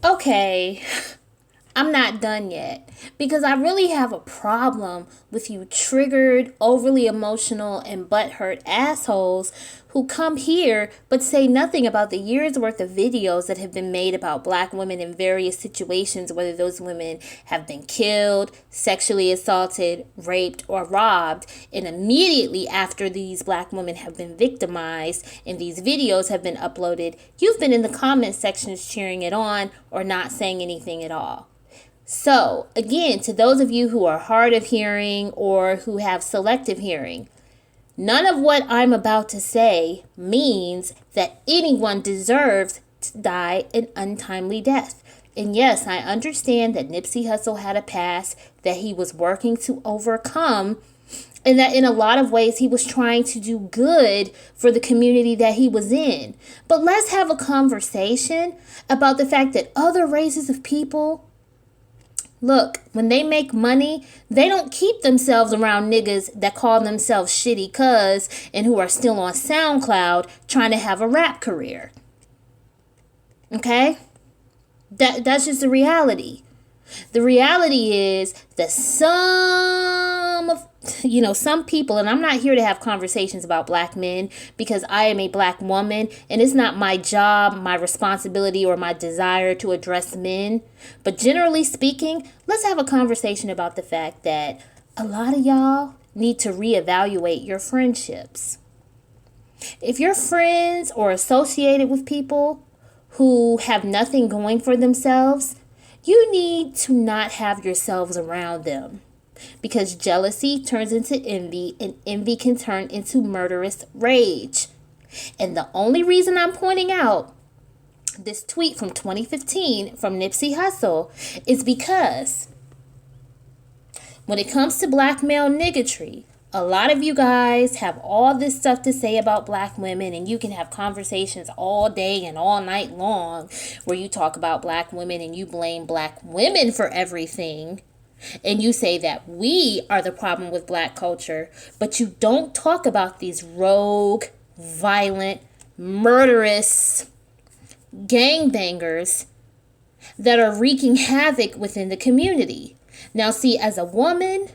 Okay, I'm not done yet because I really have a problem with you triggered, overly emotional, and butthurt assholes who come here but say nothing about the years worth of videos that have been made about black women in various situations, whether those women have been killed, sexually assaulted, raped, or robbed. And immediately after these black women have been victimized and these videos have been uploaded, you've been in the comment sections cheering it on or not saying anything at all. So, again, to those of you who are hard of hearing or who have selective hearing, none of what I'm about to say means that anyone deserves to die an untimely death. And yes, I understand that Nipsey Hussle had a past that he was working to overcome, and that in a lot of ways he was trying to do good for the community that he was in. But let's have a conversation about the fact that other races of people, look, when they make money, they don't keep themselves around niggas that call themselves shitty cuz and who are still on SoundCloud trying to have a rap career. Okay? That's just the reality. The reality is that some people, and I'm not here to have conversations about black men because I am a black woman and it's not my job, my responsibility, or my desire to address men. But generally speaking, let's have a conversation about the fact that a lot of y'all need to reevaluate your friendships. If you're friends or associated with people who have nothing going for themselves, you need to not have yourselves around them, because jealousy turns into envy and envy can turn into murderous rage. And the only reason I'm pointing out this tweet from 2015 from Nipsey Hussle is because when it comes to black male niggatry, a lot of you guys have all this stuff to say about black women, and you can have conversations all day and all night long where you talk about black women and you blame black women for everything. And you say that we are the problem with black culture, but you don't talk about these rogue, violent, murderous gangbangers that are wreaking havoc within the community. Now, see, as a woman,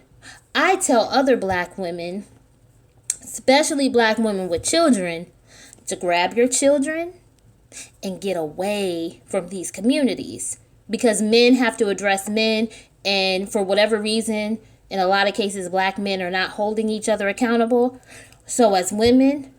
I tell other black women, especially black women with children, to grab your children and get away from these communities, because men have to address men, and for whatever reason, in a lot of cases, black men are not holding each other accountable. So as women,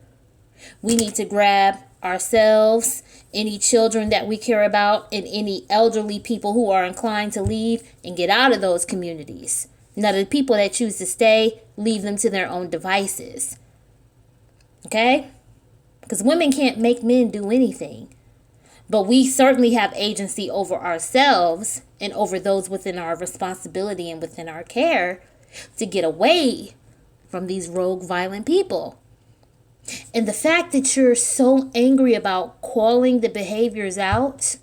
we need to grab ourselves, any children that we care about, and any elderly people who are inclined to leave and get out of those communities. Now, the people that choose to stay, leave them to their own devices. Okay? Because women can't make men do anything. But we certainly have agency over ourselves and over those within our responsibility and within our care to get away from these rogue, violent people. And the fact that you're so angry about calling the behaviors out,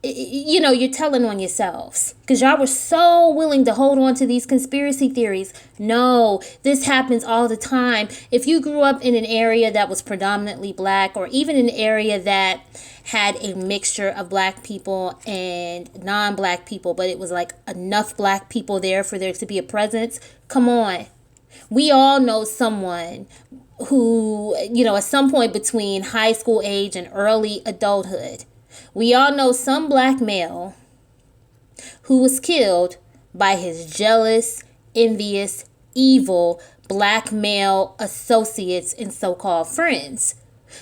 you're telling on yourselves, because y'all were so willing to hold on to these conspiracy theories. No, this happens all the time. If you grew up in an area that was predominantly black, or even an area that had a mixture of black people and non-black people, but it was like enough black people there for there to be a presence, come on. We all know someone who, at some point between high school age and early adulthood, we all know some black male who was killed by his jealous, envious, evil black male associates and so-called friends.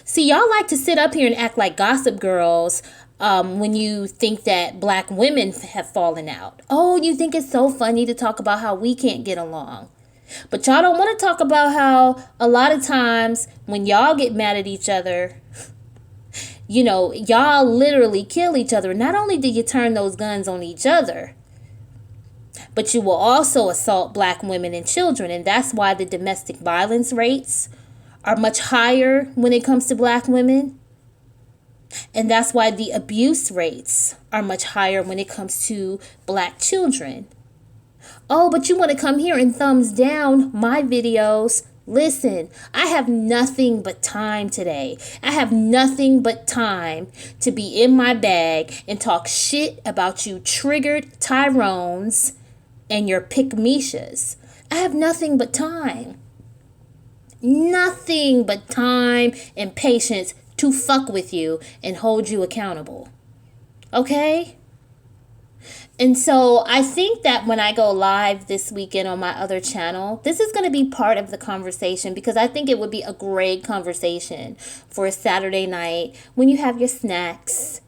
See, y'all like to sit up here and act like gossip girls when you think that black women have fallen out. Oh, you think it's so funny to talk about how we can't get along. But y'all don't want to talk about how a lot of times when y'all get mad at each other, y'all literally kill each other. Not only do you turn those guns on each other, but you will also assault black women and children. And that's why the domestic violence rates are much higher when it comes to black women. And that's why the abuse rates are much higher when it comes to black children. Oh, but you want to come here and thumbs down my videos. Listen, I have nothing but time today. I have nothing but time to be in my bag and talk shit about you triggered Tyrones and your pick-mishas. I have nothing but time. Nothing but time and patience to fuck with you and hold you accountable. Okay? And so I think that when I go live this weekend on my other channel, this is going to be part of the conversation, because I think it would be a great conversation for a Saturday night when you have your snacks,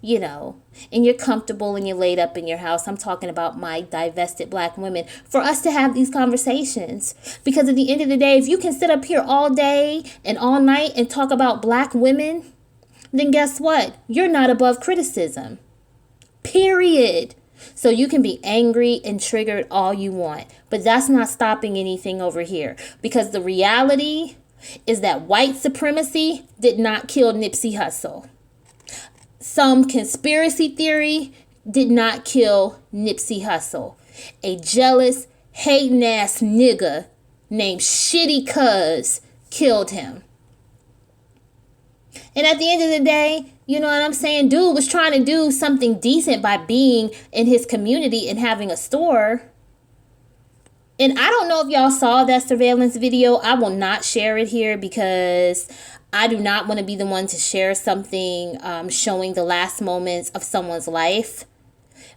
you know, and you're comfortable and you're laid up in your house. I'm talking about my divested black women, for us to have these conversations. Because at the end of the day, if you can sit up here all day and all night and talk about black women, then guess what? You're not above criticism. Period. So you can be angry and triggered all you want, but that's not stopping anything over here, because the reality is that white supremacy did not kill Nipsey Hussle. Some conspiracy theory did not kill Nipsey Hussle. A jealous, hating ass nigga named Shitty Cuz killed him. And at the end of the day, you know what I'm saying? Dude was trying to do something decent by being in his community and having a store. And I don't know if y'all saw that surveillance video. I will not share it here because I do not want to be the one to share something showing the last moments of someone's life.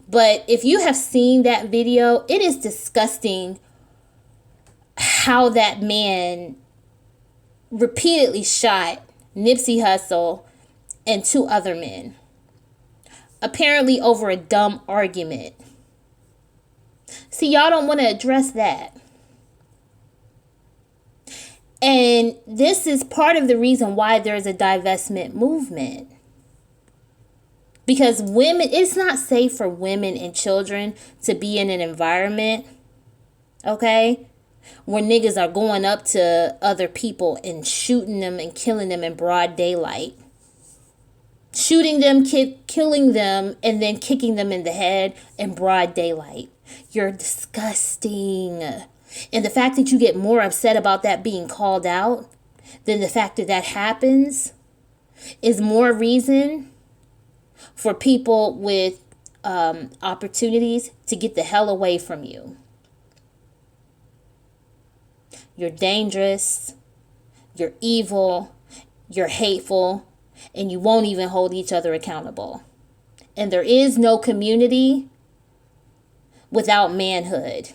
But if you have seen that video, it is disgusting how that man repeatedly shot Nipsey Hussle and 2 other men, apparently over a dumb argument. See, y'all don't want to address that. And this is part of the reason why there's a divestment movement. Because women, it's not safe for women and children to be in an environment, okay, where niggas are going up to other people and shooting them and killing them in broad daylight. Shooting them, killing them, and then kicking them in the head in broad daylight. You're disgusting. And the fact that you get more upset about that being called out than the fact that that happens is more reason for people with opportunities to get the hell away from you. You're dangerous, you're evil, you're hateful, and you won't even hold each other accountable. And there is no community without manhood.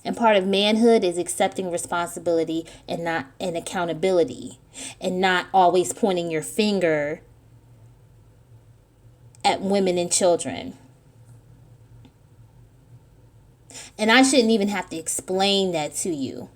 And part of manhood is accepting responsibility and accountability, and not always pointing your finger at women and children. And I shouldn't even have to explain that to you.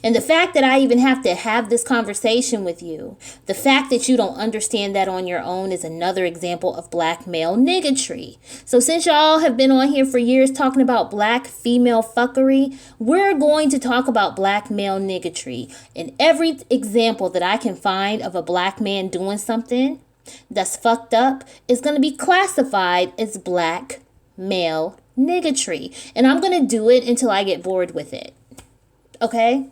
And the fact that I even have to have this conversation with you, the fact that you don't understand that on your own, is another example of black male niggatry. So since y'all have been on here for years talking about black female fuckery, we're going to talk about black male niggatry. And every example that I can find of a black man doing something that's fucked up is going to be classified as black male niggatry. And I'm going to do it until I get bored with it. Okay?